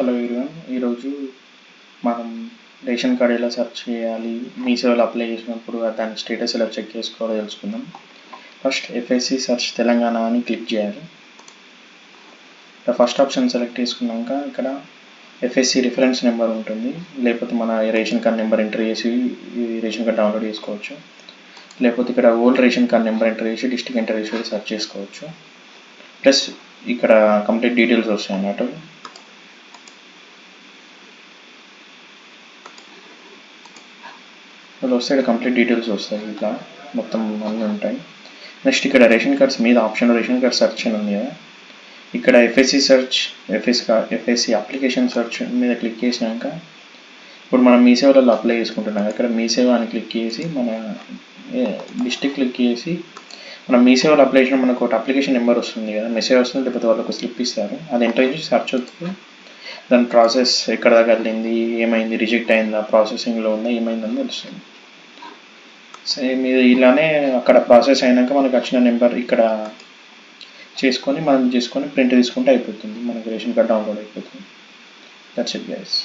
Hello everyone, ఈరోజు మనం ration card ఎలా సెర్చ్ చేయాలి, మీ సేవలో అప్లై చేసినప్పుడు దాని స్టేటస్ ఎలా చెక్ చేసుకోవాలో తెలుసుకుందాం. ఫస్ట్ ఎఫ్ఎస్సి సెర్చ్ తెలంగాణ అని క్లిక్ చేయాలి. ఫస్ట్ ఆప్షన్ సెలెక్ట్ చేసుకున్నాక ఇక్కడ ఎఫ్ఎస్సి రిఫరెన్స్ నెంబర్ ఉంటుంది, లేకపోతే మన రేషన్ కార్డ్ నెంబర్ ఎంటర్ చేసి రేషన్ కార్డ్ డౌన్లోడ్ చేసుకోవచ్చు. లేకపోతే ఇక్కడ old ration card number enter చేసి డిస్ట్రిక్ట్ ఎంటర్ చేసి సెర్చ్ చేసుకోవచ్చు. ప్లస్ ఇక్కడ కంప్లీట్ డీటెయిల్స్ వస్తాయి అన్నట్టు. ఇలా వస్తే ఇక్కడ కంప్లీట్ డీటెయిల్స్ వస్తాయి, ఇట్లా మొత్తం అన్నీ ఉంటాయి. నెక్స్ట్ ఇక్కడ రేషన్ కార్డ్స్ మీద ఆప్షన్లో రేషన్ కార్డ్ సెర్చ్ అని ఉంది కదా, ఇక్కడ FSC search FSC application search మీద క్లిక్ చేసినాక ఇప్పుడు మనం మీ సేవలలో అప్లై చేసుకుంటున్నాం. ఇక్కడ మీ సేవ అని క్లిక్ చేసి మన డిస్ట్రిక్ట్ క్లిక్ చేసి మనం మీ సేవలో అప్లై చేసిన మనకు ఒక అప్లికేషన్ నెంబర్ వస్తుంది కదా, మెసేజ్ వస్తుంది, లేకపోతే వాళ్ళు ఒక స్లిప్ ఇస్తారు. అది ఎంటర్ చేసి సెర్చ్ అవుతుంది. దాని ప్రాసెస్ ఎక్కడ దాకా వెళ్ళింది, ఏమైంది, రిజెక్ట్ అయిందా, ప్రాసెసింగ్లో ఉందా, ఏమైందని తెలుస్తుంది. సేమ్ ఇది ఇలానే అక్కడ ప్రాసెస్ అయినాక మనకు వచ్చిన నెంబర్ ఇక్కడ చేసుకొని ప్రింట్ తీసుకుంటే అయిపోతుంది, మనకి రేషన్ కార్డ్ డౌన్లోడ్ అయిపోతుంది. That's it guys.